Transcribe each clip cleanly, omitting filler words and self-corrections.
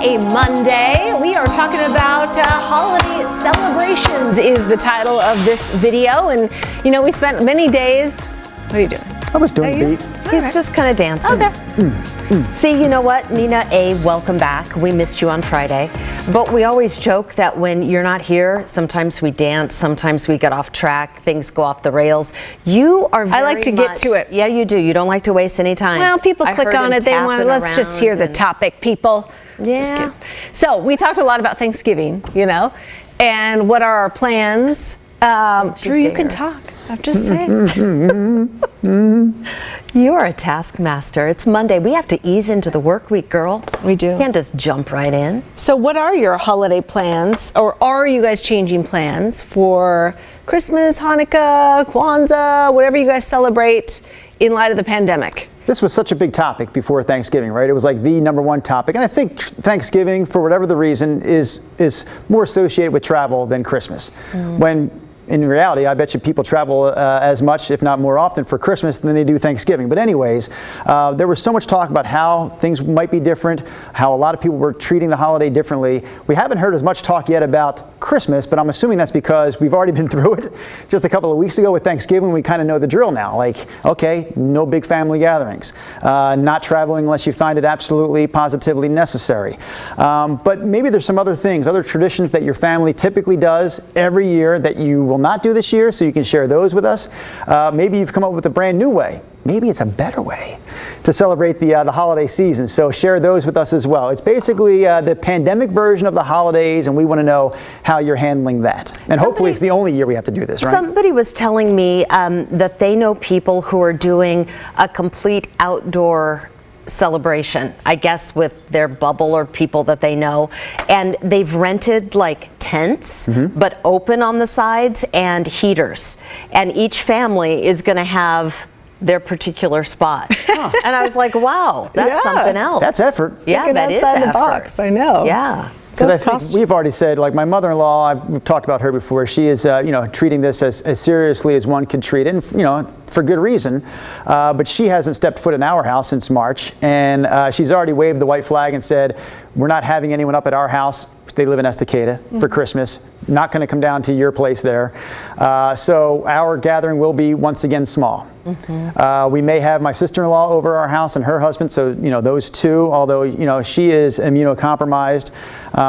a Monday. We are talking about holiday celebrations is the title of this video. And, you know, we spent many days. What are you doing? I was doing the beat. He's just kind of dancing. Okay. See, you know what, Nina A., welcome back. We missed you on Friday. But we always joke that when you're not here, sometimes we dance, sometimes we get off track, things go off the rails. You are very I like to get to it. Yeah, you do. You don't like to waste any time. Well, people click on it. They want to, let's just hear the and- topic, people. Yeah. Just kidding. So we talked a lot about Thanksgiving, you know, and what are our plans? Drew, you can talk. I'm just saying. You are a taskmaster. It's Monday. We have to ease into the work week, girl. We do. You can't just jump right in. So what are your holiday plans, or are you guys changing plans for Christmas, Hanukkah, Kwanzaa, whatever you guys celebrate in light of the pandemic? This was such a big topic before Thanksgiving, right? It was like the #1 topic. And I think Thanksgiving, for whatever the reason, is more associated with travel than Christmas. When in reality, I bet you people travel as much, if not more often, for Christmas than they do Thanksgiving. But anyways, there was so much talk about how things might be different, how a lot of people were treating the holiday differently. We haven't heard as much talk yet about Christmas, but I'm assuming that's because we've already been through it just a couple of weeks ago with Thanksgiving. We kind of know the drill now. Like, okay, no big family gatherings, not traveling unless you find it absolutely, positively necessary. But maybe there's some other things, other traditions that your family typically does every year that you will not do this year, so you can share those with us. Maybe you've come up with a brand new way. Maybe it's a better way to celebrate the holiday season, so share those with us as well. It's basically the pandemic version of the holidays, and we want to know how you're handling that. And hopefully it's the only year we have to do this, right? Somebody was telling me that they know people who are doing a complete outdoor celebration, I guess, with their bubble or people that they know, and they've rented like tents, but open on the sides, and heaters, and each family is going to have their particular spot. And I was like, wow, that's something else. That's effort. Yeah, Thinking that is outside effort. the box, I know. Yeah. Because I think we've already said, like my mother-in-law, we've talked about her before. She is, you know, treating this as seriously as one could treat it, and you know, for good reason. But she hasn't stepped foot in our house since March, and she's already waved the white flag and said, "We're not having anyone up at our house." They live in Estacada for Christmas. Not going to come down to your place there. So our gathering will be once again small. We may have my sister-in-law over our house and her husband, so you know those two. Although you know she is immunocompromised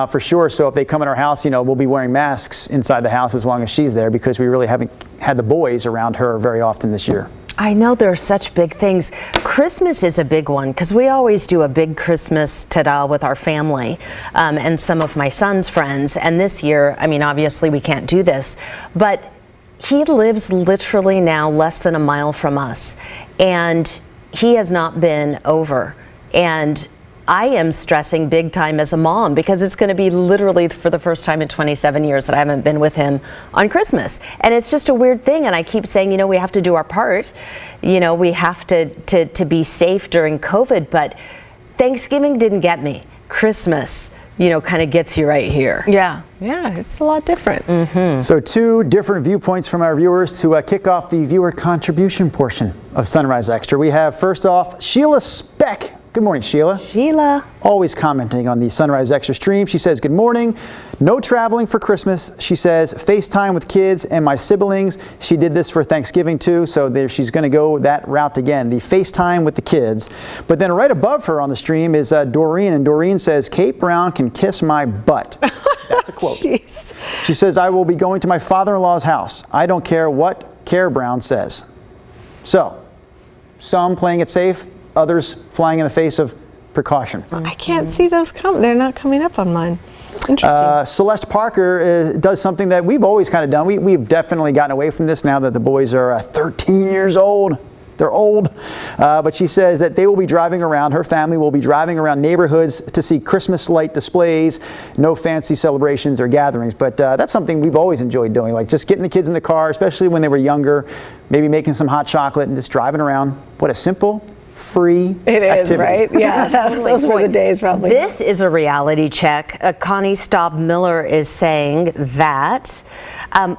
for sure, so if they come in our house, you know we'll be wearing masks inside the house as long as she's there, because we really haven't had the boys around her very often this year. I know there are such big things. Christmas is a big one because we always do a big Christmas ta-da with our family and some of my son's friends. And this year, I mean, obviously we can't do this, but he lives literally now less than a mile from us, and he has not been over. And I am stressing big time as a mom because it's going to be literally for the first time in 27 years that I haven't been with him on Christmas. And it's just a weird thing. And I keep saying, you know, we have to do our part. You know, we have to be safe during COVID. But Thanksgiving didn't get me. Christmas, you know, kind of gets you right here. Yeah, it's a lot different. So 2 different viewpoints from our viewers to kick off the viewer contribution portion of Sunrise Extra. We have, first off, Sheila Speck. Good morning, Sheila. Sheila. Always commenting on the Sunrise Extra stream. She says, good morning. No traveling for Christmas. She says, FaceTime with kids and my siblings. She did this for Thanksgiving too, so she's going to go that route again, the FaceTime with the kids. But then right above her on the stream is Doreen, and Doreen says, Kate Brown can kiss my butt. That's a quote. Jeez. She says, I will be going to my father-in-law's house. I don't care what Care Brown says. So, some playing it safe, others flying in the face of precaution. I can't see those come. They're not coming up on mine. Interesting. Celeste Parker does something that we've always kind of done. We've definitely gotten away from this now that the boys are 13 years old. They're old. But she says that they will be driving around, her family will be driving around neighborhoods to see Christmas light displays, no fancy celebrations or gatherings. But that's something we've always enjoyed doing, like just getting the kids in the car, especially when they were younger, maybe making some hot chocolate and just driving around. What a simple, free It is, activity. right? Yeah, those were the days probably. This is a reality check. Connie Staub Miller is saying that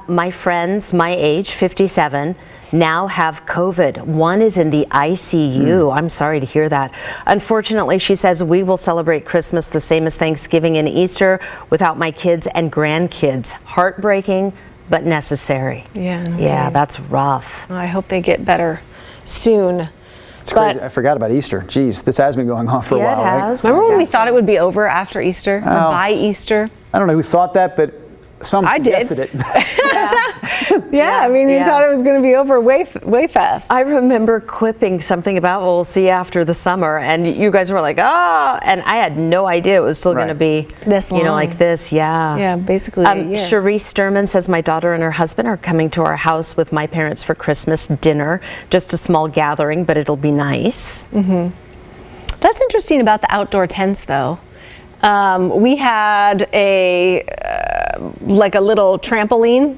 my friends, my age, 57, now have COVID. One is in the ICU. I'm sorry to hear that. Unfortunately, she says, we will celebrate Christmas the same as Thanksgiving and Easter without my kids and grandkids. Heartbreaking, but necessary. Yeah, no Yeah, kidding. that's rough. I hope they get better soon. It's crazy. I forgot about Easter. Geez, this has been going on for a Yeah, it while, right? has. Remember when we thought it would be over after Easter, or by Easter? I don't know who thought that, but some I did. suggested it. Yeah, I mean, you Yeah. thought it was going to be over way fast. I remember quipping something about, well, we'll see after the summer, and you guys were like, oh, and I had no idea it was still going to be This you know, long. like this. Yeah. Yeah, basically a year. Cherie Sturman says, my daughter and her husband are coming to our house with my parents for Christmas dinner. Just a small gathering, but it'll be nice. That's interesting about the outdoor tents, though. We had like a little trampoline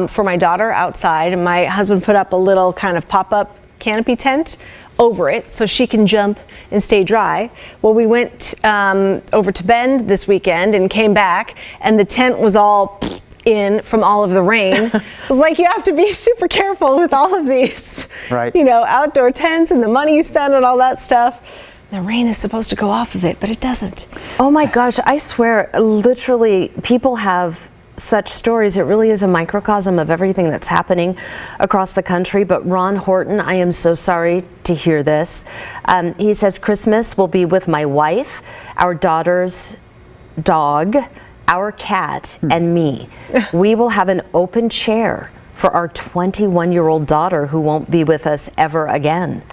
for my daughter outside, and my husband put up a little kind of pop-up canopy tent over it so she can jump and stay dry. Well, we went over to Bend this weekend and came back, and the tent was all in from all of the rain. It was like, you have to be super careful with all of these, Right. you know, outdoor tents and the money you spend on all that stuff. The rain is supposed to go off of it, but it doesn't. Oh my gosh, I swear, literally, people have such stories. It really is a microcosm of everything that's happening across the country. But Ron Horton, I am so sorry to hear this. He says, Christmas will be with my wife, our daughter's dog, our cat, and me. We will have an open chair for our 21-year-old daughter who won't be with us ever again.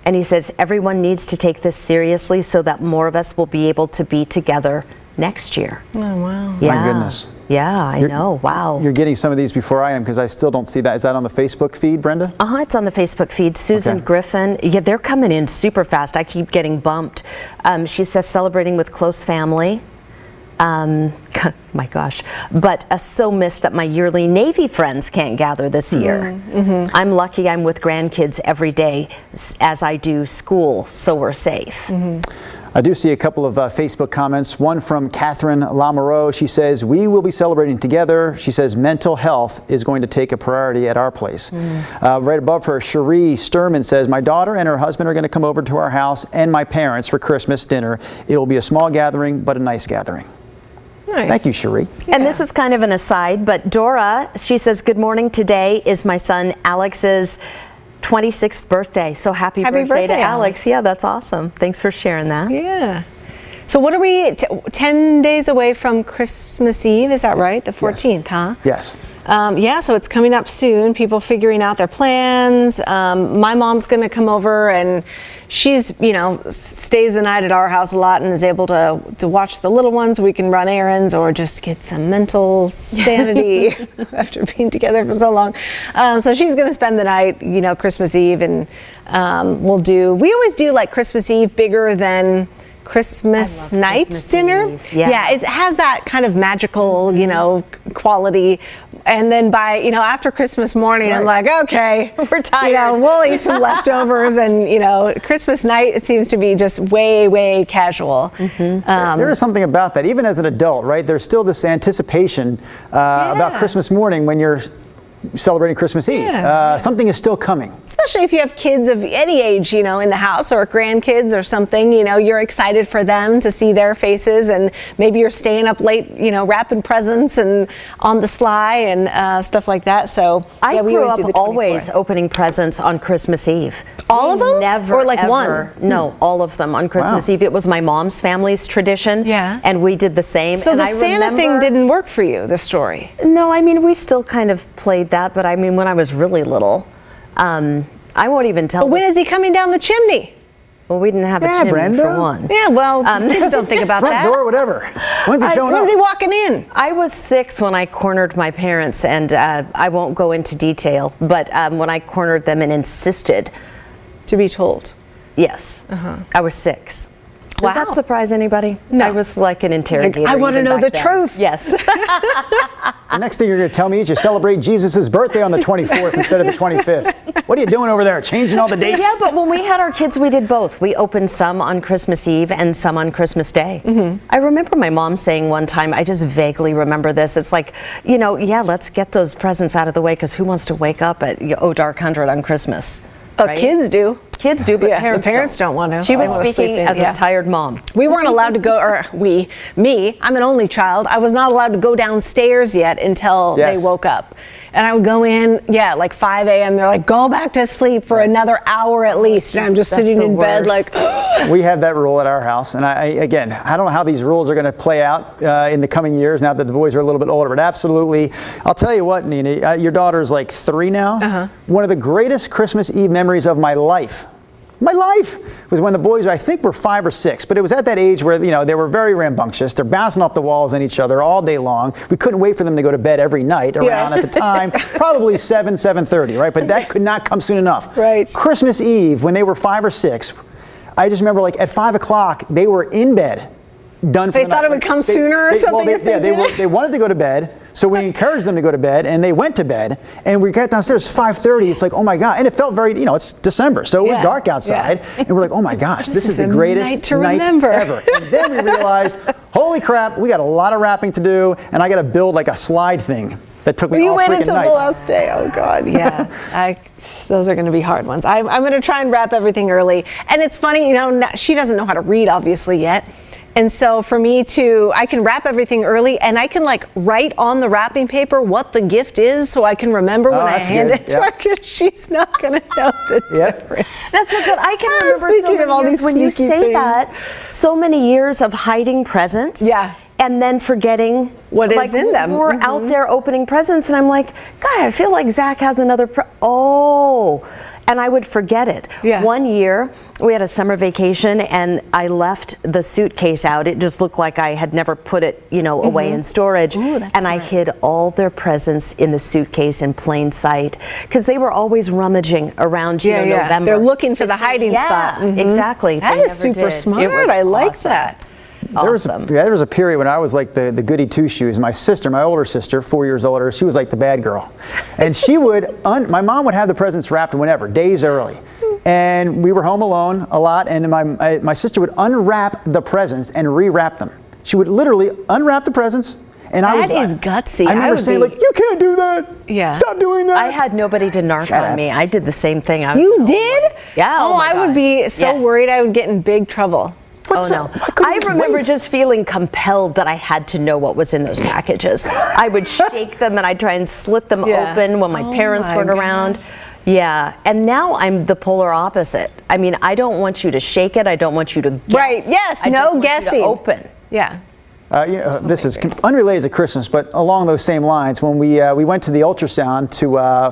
And he says, everyone needs to take this seriously so that more of us will be able to be together next year. Oh, wow. Yeah. goodness. Yeah, I know. Wow. You're getting some of these before I am because I still don't see that. Is that on the Facebook feed, Brenda? It's on the Facebook feed. Susan Okay. Griffin. Yeah, they're coming in super fast. I keep getting bumped. She says, celebrating with close family. My gosh, but so missed that my yearly Navy friends can't gather this year. I'm lucky I'm with grandkids every day as I do school, so we're safe. I do see a couple of Facebook comments. One from Catherine Lamoureux. She says, we will be celebrating together. She says, mental health is going to take a priority at our place. Right above her, Cherie Sturman says, my daughter and her husband are going to come over to our house and my parents for Christmas dinner. It will be a small gathering, but a nice gathering. Nice. Thank you, Cherie. And this is kind of an aside, but Dora, she says, good morning. Today is my son Alex's 26th birthday. So happy birthday to Alex. Yeah, that's awesome. Thanks for sharing that. Yeah. So what are we, 10 days away from Christmas Eve, is that right? The 14th, huh? Yes. Yeah, so it's coming up soon. People figuring out their plans. My mom's going to come over, and she's, you know, stays the night at our house a lot and is able to watch the little ones. We can run errands or just get some mental sanity after being together for so long. So she's going to spend the night, you know, Christmas Eve, and we always do like Christmas Eve bigger than Christmas night Christmas dinner. Eve. Yeah. It has that kind of magical, you know, quality. And then by, you know, after Christmas morning, I'm like, okay, We're tired. You know, we'll eat some leftovers, and you know, Christmas night, it seems to be just way casual. There is something about that, even as an adult, right? There's still this anticipation about Christmas morning when you're celebrating Christmas Eve. Yeah. Something is still coming. Especially if you have kids of any age, you know, in the house, or grandkids or something, you know, you're excited for them to see their faces, and maybe you're staying up late, you know, wrapping presents and on the sly and stuff like that. So I yeah, we grew always up do the always 24th. opening presents on Christmas Eve. All of them? Never, Or like ever, one? No, all of them on Christmas Wow. Eve. It was my mom's family's tradition. Yeah. And we did the same. So and the I Santa thing remember- didn't work for you, the story. No, I mean, we still kind of played that, but I mean, when I was really little, I won't even tell. When is he coming down the chimney? Well, we didn't have a Yeah, chimney Brenda. for one. Yeah, well, kids don't think about Front that. door, whatever. When's he showing When's up? he walking in? I was 6 when I cornered my parents, and I won't go into detail, but when I cornered them and insisted, To be told. yes, I was 6. Does that surprise anybody? No. I was like an interrogator. I want to even know back the then. truth. Yes. The next thing you're going to tell me is you celebrate Jesus' birthday on the 24th instead of the 25th. What are you doing over there? Changing all the dates? Yeah, but when we had our kids, we did both. We opened some on Christmas Eve and some on Christmas Day. I remember my mom saying one time, I just vaguely remember this, it's like, you know, yeah, let's get those presents out of the way, because who wants to wake up at dark 100 on Christmas? Right? Kids do. Kids do, but Yeah, parents, the parents don't want to. She They was wanna sleep speaking in, as yeah. a tired mom. We weren't allowed to go, or me, I'm an only child. I was not allowed to go downstairs yet until Yes. they woke up. And I would go in, like 5 a.m. They're like, go back to sleep for another hour at least. And I'm just That's sitting the in bed like, worst. We have that rule at our house, and I don't know how these rules are going to play out in the coming years now that the boys are a little bit older, but absolutely. I'll tell you what, Nina, your daughter's like 3 now. One of the greatest Christmas Eve memories of my life was when the boys, I think, were 5 or 6, but it was at that age where, they were very rambunctious. They're bouncing off the walls on each other all day long. We couldn't wait for them to go to bed every night around, at the time, probably 7:30, right? But that could not come soon enough. Right. Christmas Eve, when they were 5 or 6, I just remember like at 5 o'clock, they were in bed, done for They the thought night. it would come sooner or something if they did it? They wanted to go to bed, so we encouraged them to go to bed, and they went to bed, and we got downstairs, 5:30, it's like, oh my God, and it felt very, it's December, so it was Yeah, dark outside, yeah. and we're like, oh my gosh, this is the a greatest night to remember. ever. And then we realized, holy crap, we got a lot of wrapping to do, and I got to build like a slide thing that took me you all wait freaking until night. the last day. Oh God, yeah. Those are going to be hard ones. I'm going to try and wrap everything early. And it's funny, she doesn't know how to read obviously yet. And so for me I can wrap everything early, and I can like write on the wrapping paper what the gift is, so I can remember when I that's hand good. it to her, because she's not going to know the difference. That's so good. I can I was remember so thinking many of all years these when you sneaky say things. that, so many years of hiding presents. Yeah. And then forgetting What is in them. We're out there opening presents, and I'm like, God, I feel like Zach has another. And I would forget it. Yeah. One year, we had a summer vacation, and I left the suitcase out. It just looked like I had never put it, away in storage. Ooh, that's and I smart. hid all their presents in the suitcase in plain sight, because they were always rummaging around, November. They're looking for to the see- hiding spot. Mhm. Exactly. That They is never super did. smart. It was I like awesome. that. There was Awesome. a period when I was like the goody two shoes. My older sister, 4 years older, she was like the bad girl. And she would, my mom would have the presents wrapped whenever, days early. And we were home alone a lot, and my sister would unwrap the presents and rewrap them. She would literally unwrap the presents. And That is gutsy. I I remember would saying, be- like, you can't do that. Yeah. Stop doing that. I had nobody to narc Shut on up. me. I did the same thing. I was You like, did? Yeah. Oh, my I would gosh. be so Yes. worried I would get in big trouble. What's Oh no! that? Why couldn't I you just remember wait? just feeling compelled that I had to know what was in those packages. I would shake them, and I'd try and slit them Yeah. open when my parents my weren't around. gosh. Yeah, and now I'm the polar opposite. I mean, I don't want you to shake it. I don't want you to guess. Right, yes, I no just want you to guessing. open. Yeah. This is unrelated to Christmas, but along those same lines. When we went to the ultrasound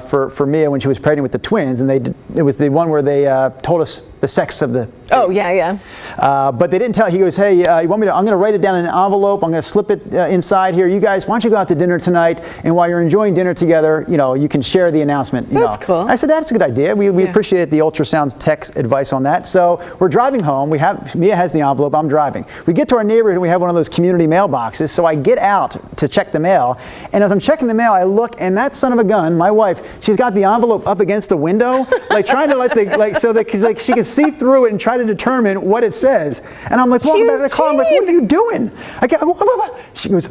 for Mia when she was pregnant with the twins, and it was the one where they told us the sex of the. Oh yeah. But they didn't tell. He goes, hey, you want me to? I'm going to write it down in an envelope. I'm going to slip it inside here. You guys, why don't you go out to dinner tonight? And while you're enjoying dinner together, you can share the announcement. That's cool. I said that's a good idea. We appreciate the ultrasound tech's advice on that. So we're driving home. Mia has the envelope. I'm driving. We get to our neighborhood, and we have one of those community mailboxes. So I get out to check the mail, and as I'm checking the mail, I look, and that son of a gun, my wife, she's got the envelope up against the window, like trying to so that she can see through it and try to determine what it says. And I'm like walking back to the car. I'm like, what are you doing? She goes,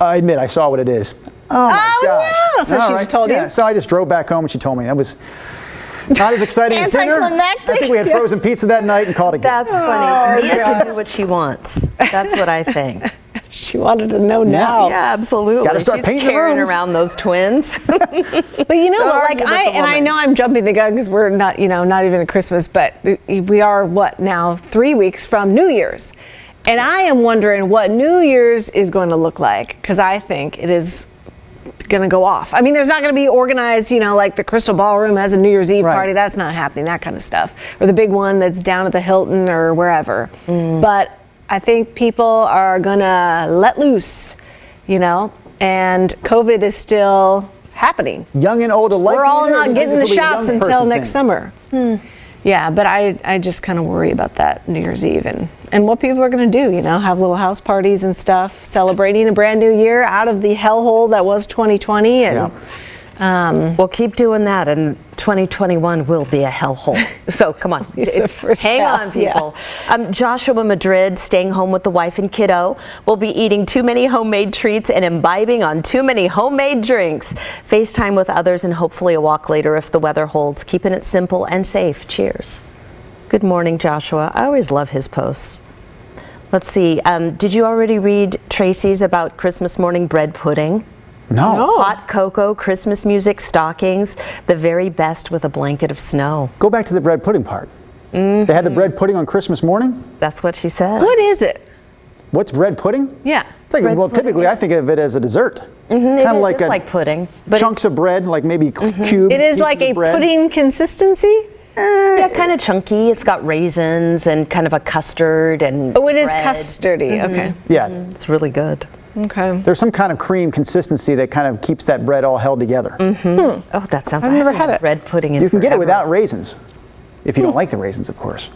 I admit I saw what it is. Oh my gosh! no. So All she right. told you? Yeah. So I just drove back home, and she told me. That was not as exciting as dinner. I Anticlimactic. think we had frozen pizza that night and called it. That's funny. Mia can do what she wants. That's what I think. She wanted to know now. Yeah, absolutely. Gotta start She's painting the carrying rooms. around those twins. But like argue with the I woman. know I'm jumping the gun because we're not, not even at Christmas, but we are now 3 weeks from New Year's. And I am wondering what New Year's is going to look like, because I think it is going to go off. I mean, there's not going to be organized, like the Crystal Ballroom has a New Year's Eve Right. party. That's not happening, that kind of stuff. Or the big one that's down at the Hilton or wherever. But I think people are going to let loose, and COVID is still happening. Young and old alike. We're all not getting the This will be a shots young until person next thing. summer. Yeah, but I just kind of worry about that New Year's Eve and what people are going to do, have little house parties and stuff, celebrating a brand new year out of the hellhole that was 2020. And We'll keep doing that, and 2021 will be a hellhole. So come on, hang on, people. Joshua Madrid, staying home with the wife and kiddo, will be eating too many homemade treats and imbibing on too many homemade drinks. FaceTime with others and hopefully a walk later if the weather holds. Keeping it simple and safe. Cheers. Good morning, Joshua. I always love his posts. Let's see. Did you already read Tracy's about Christmas morning bread pudding? No. Hot cocoa, Christmas music, stockings, the very best with a blanket of snow. Go back to the bread pudding part. They had the bread pudding on Christmas morning? That's what she said. what is it? What's bread pudding? Yeah. It's like, well, typically I think of it as a dessert. Kind of like it's like pudding. But chunks of bread, like maybe cubed It is pieces like a of bread. pudding consistency? yeah, kind of chunky. It's got raisins and kind of a custard and Oh, it is bread. custardy. Okay. Yeah. It's really good. Okay. There's some kind of cream consistency that kind of keeps that bread all held together. Oh, that sounds. I've never had it. Bread pudding in You can get it forever. without raisins, if you don't like the raisins, of course.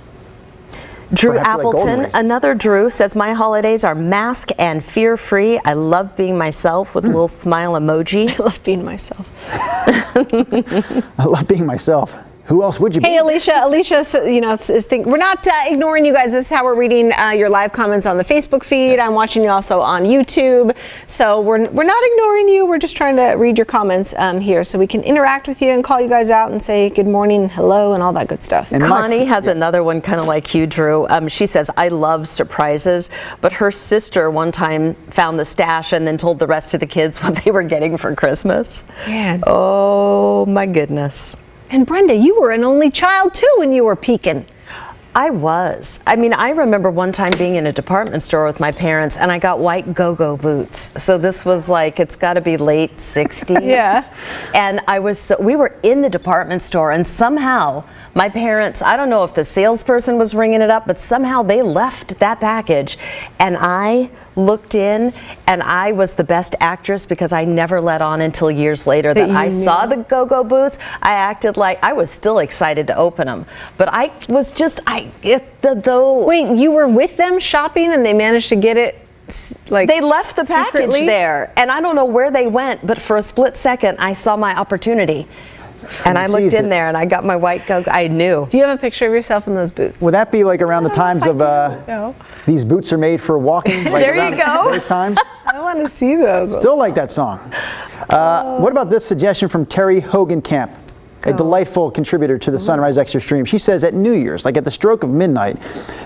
Drew Perhaps you like golden Appleton, raisins. another Drew, says my holidays are mask and fear-free. I love being myself with a little smile emoji. I love being myself. I love being myself. Who else would you be? Hey, Alicia. Alicia, is we're not ignoring you guys. This is how we're reading your live comments on the Facebook feed. I'm watching you also on YouTube. So we're not ignoring you. We're just trying to read your comments here so we can interact with you and call you guys out and say good morning, hello, and all that good stuff. And Connie has another one kind of like you, Drew. She says, I love surprises, but her sister one time found the stash and then told the rest of the kids what they were getting for Christmas. Man. Oh, my goodness. And Brenda, you were an only child too when you were peeking. I was. I mean, I remember one time being in a department store with my parents and I got white go-go boots. So this was like, it's got to be late 60s. Yeah. And we were in the department store and somehow my parents, I don't know if the salesperson was ringing it up, but somehow they left that package and I looked in and I was the best actress because I never let on until years later that I saw the go-go boots. I acted like I was still excited to open them, but I was just, Wait, you were with them shopping and they managed to get it like they left the package secretly? there and I don't know where they went, but for a split second I saw my opportunity and I looked seized in it. there and I got my white go-go. I knew. Do you have a picture of yourself in those boots? Would that be like around the times of No. these boots are made for walking? Like There you around go. Those times? I want to see those. Still like that song. What about this suggestion from Terry Hogenkamp, a delightful contributor to the Sunrise Extra stream? She says at New Year's, like at the stroke of midnight,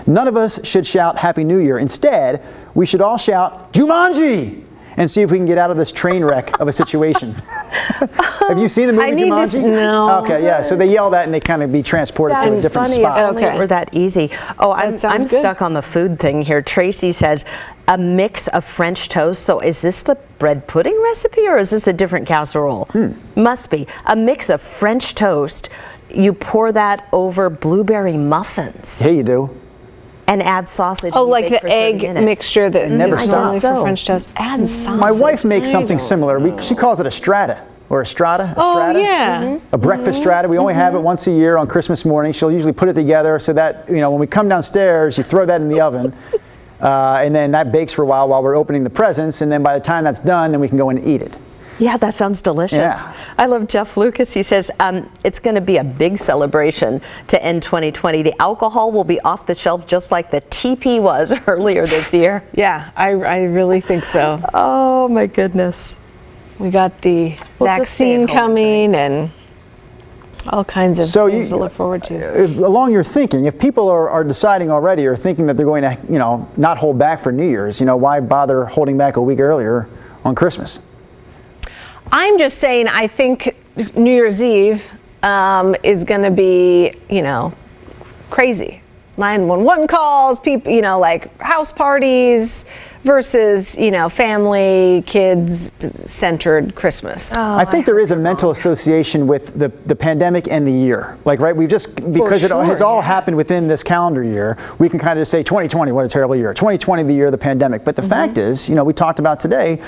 none of us should shout Happy New Year. Instead, we should all shout Jumanji and see if we can get out of this train wreck of a situation. Have you seen the movie I need to Jumanji? no. Okay, yeah. So they yell that and they kind of be transported to a That's different funny. spot. If only it were that easy. Oh, I'm sounds good. stuck on the food thing here. Tracy says a mix of French toast. So is this the bread pudding recipe or is this a different casserole? Must be. A mix of French toast. You pour that over blueberry muffins Yeah, you do. and add sausage. Oh, and you like bake the for 30 egg minutes. mixture that never is stops. normally So. for French toast. Add sausage. My wife makes I something don't similar. know. She calls it a strata or a strata. Oh, strata. yeah. A breakfast strata. We only have it once a year on Christmas morning. She'll usually put it together so that, when we come downstairs, you throw that in the oven. And then that bakes for a while we're opening the presents. And then by the time that's done, then we can go in and eat it. Yeah, that sounds delicious. Yeah. I love Jeff Lucas. He says it's going to be a big celebration to end 2020. The alcohol will be off the shelf just like the TP was earlier this year. Yeah, I really think so. Oh, my goodness. We got the We'll just stay vaccine at home, coming and all kinds of So things to look forward to. Along your thinking, if people are deciding already or thinking that they're going to, not hold back for New Year's, why bother holding back a week earlier on Christmas? I'm just saying, I think New Year's Eve is going to be, crazy. 911 calls, people, like house parties, versus, family, kids centered Christmas. I think there is a mental association with the pandemic and the year. Like, right, we've just, because it has all happened within this calendar year, we can kind of just say 2020, what a terrible year. 2020, the year of the pandemic. But the fact is, we talked about today,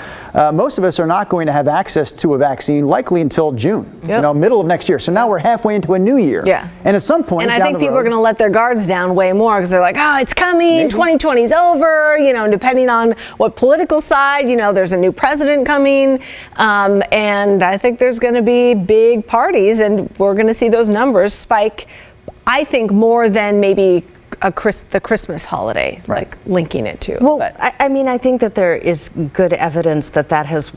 most of us are not going to have access to a vaccine likely until June, middle of next year. So now we're halfway into a new year. Yeah. And at some point, and I think people are going to let their guards down way more because they're like, oh, it's coming, 2020's over, depending on what political side, there's a new president coming. And I think there's going to be big parties and we're going to see those numbers spike, I think, more than maybe the Christmas holiday, like linking it to. Well, I think that there is good evidence that has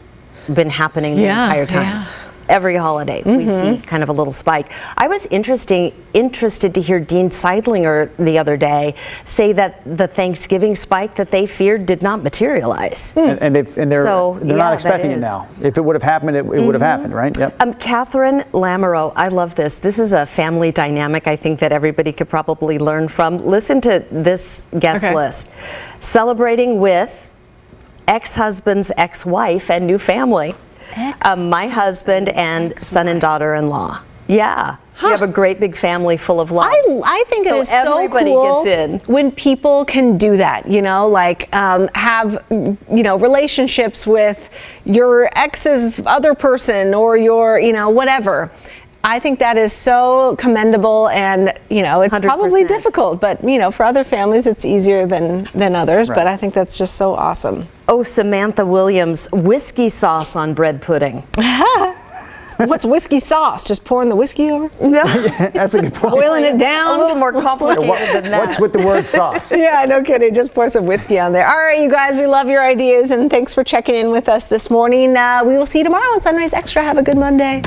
been happening the entire time. Yeah. Every holiday, we see kind of a little spike. I was interested to hear Dean Seidlinger the other day say that the Thanksgiving spike that they feared did not materialize. And they're not expecting it now. If it would have happened, it would have happened, right? Yep. Catherine Lamoureux, I love this. This is a family dynamic I think that everybody could probably learn from. Listen to this guest list. Celebrating with ex-husband's ex-wife and new family. My husband and son and daughter-in-law. Yeah. We have a great big family full of love. I think it is so cool gets in. when people can do that, have, relationships with your ex's other person or your, whatever. I think that is so commendable and, it's 100%. Probably difficult, but, for other families it's easier than others, but I think that's just so awesome. Oh, Samantha Williams, whiskey sauce on bread pudding. What's whiskey sauce? Just pouring the whiskey over? No. That's a good point. Boiling it down? A little more complicated than that. What's with the word sauce? Yeah, no kidding. Just pour some whiskey on there. All right, you guys, we love your ideas, and thanks for checking in with us this morning. We will see you tomorrow on Sunrise Extra. Have a good Monday.